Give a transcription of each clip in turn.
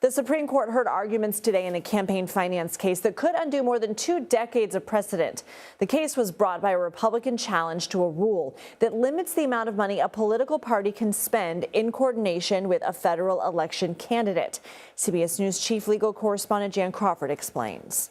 The Supreme Court heard arguments today in a campaign finance case that could undo more than 2 decades of precedent. The case was brought by a Republican challenge to a rule that limits the amount of money a political party can spend in coordination with a federal election candidate. CBS News chief legal correspondent Jan Crawford explains.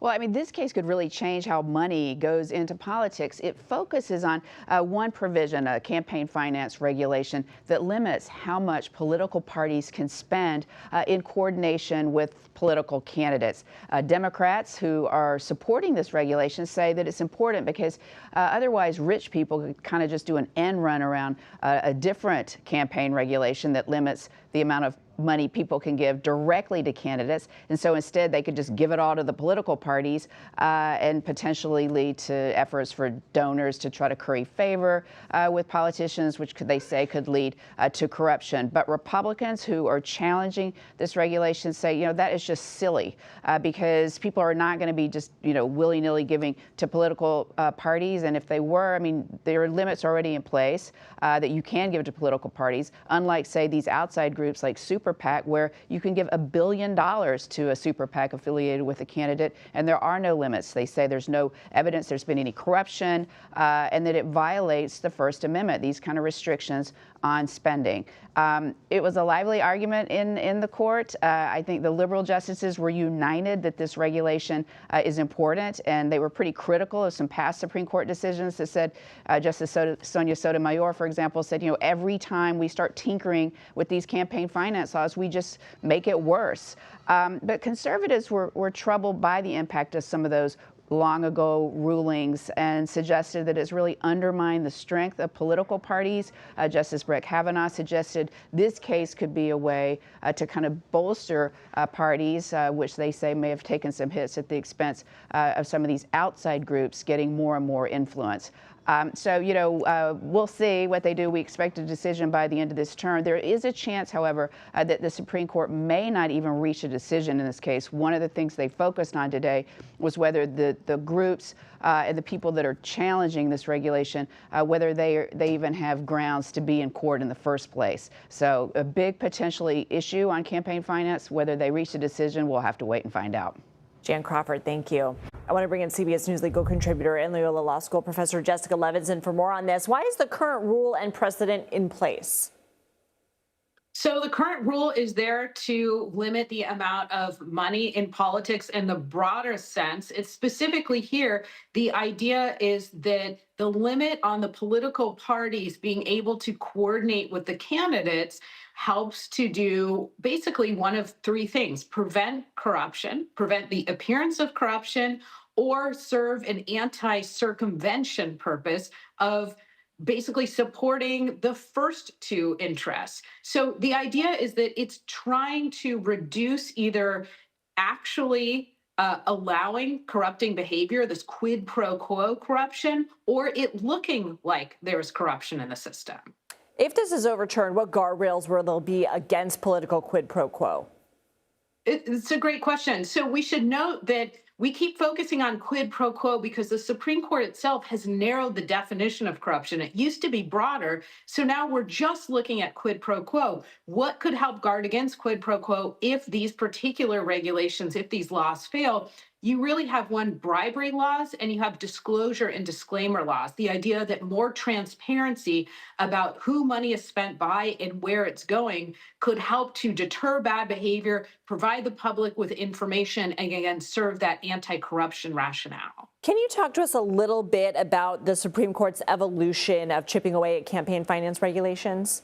Well, I mean, this case could really change how money goes into politics. It focuses on one provision, a campaign finance regulation, that limits how much political parties can spend in coordination with political candidates. Democrats who are supporting this regulation say that it's important because otherwise rich people could kind of just do an end run around a different campaign regulation that limits the amount of money people can give directly to candidates. And so instead they could just give it all to the political parties and potentially lead to efforts for donors to try to curry favor with politicians, which they say could lead to corruption. But Republicans who are challenging this regulation say, that is just silly because people are not going to be just, willy-nilly giving to political parties. And if they were, I mean, there are limits already in place that you can give to political parties, unlike, say, these outside groups like Super PAC, where you can give $1 billion to a Super PAC affiliated with a candidate, and there are no limits. They say there's no evidence there's been any corruption, and that it violates the First Amendment, these kind of restrictions on spending. It was a lively argument in the court. I think the liberal justices were united that this regulation is important, and they were pretty critical of some past Supreme Court decisions that said, Justice Sonia Sotomayor, for example, said, every time we start tinkering with these campaign finance laws, we just make it worse. But conservatives were troubled by the impact of some of those long ago rulings and suggested that it's really undermined the strength of political parties. Justice Brett Kavanaugh suggested this case could be a way to kind of bolster parties, which they say may have taken some hits at the expense of some of these outside groups getting more and more influence. We'll see what they do. We expect a decision by the end of this term. There is a chance, however, that the Supreme Court may not even reach a decision in this case. One of the things they focused on today was whether the groups and the people that are challenging this regulation, whether they even have grounds to be in court in the first place. So a big potentially issue on campaign finance. Whether they reach a decision, we'll have to wait and find out. Jan Crawford, thank you. I want to bring in CBS News legal contributor and Loyola Law School professor Jessica Levinson for more on this. Why is the current rule and precedent in place? So the current rule is there to limit the amount of money in politics in the broader sense. It's specifically here, the idea is that the limit on the political parties being able to coordinate with the candidates helps to do basically one of 3 things: prevent corruption, prevent the appearance of corruption, or serve an anti-circumvention purpose of basically supporting the first 2 interests. So the idea is that it's trying to reduce either actually allowing corrupting behavior, this quid pro quo corruption, or it looking like there's corruption in the system. If this is overturned, what guardrails will there be against political quid pro quo? It's a great question. So we should note that we keep focusing on quid pro quo because the Supreme Court itself has narrowed the definition of corruption. It used to be broader, so now we're just looking at quid pro quo. What could help guard against quid pro quo if these particular regulations, if these laws fail? You really have bribery laws, and you have disclosure and disclaimer laws. The idea that more transparency about who money is spent by and where it's going could help to deter bad behavior, provide the public with information, and again, serve that anti-corruption rationale. Can you talk to us a little bit about the Supreme Court's evolution of chipping away at campaign finance regulations?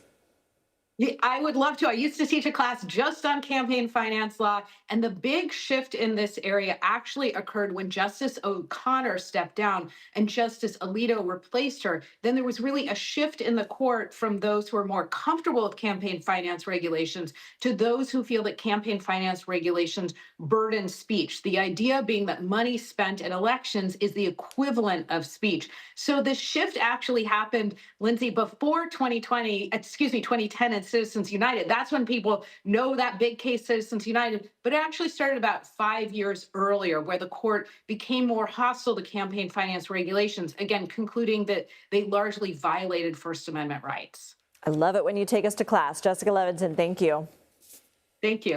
Yeah, I would love to. I used to teach a class just on campaign finance law, and the big shift in this area actually occurred when Justice O'Connor stepped down and Justice Alito replaced her. Then there was really a shift in the court from those who are more comfortable with campaign finance regulations to those who feel that campaign finance regulations burden speech. The idea being that money spent in elections is the equivalent of speech. So the shift actually happened, Lindsay, before 2010 and Citizens United. That's when people know that big case Citizens United, but it actually started about 5 years earlier, where the court became more hostile to campaign finance regulations, again, concluding that they largely violated First Amendment rights. I love it when you take us to class. Jessica Levinson, thank you. Thank you.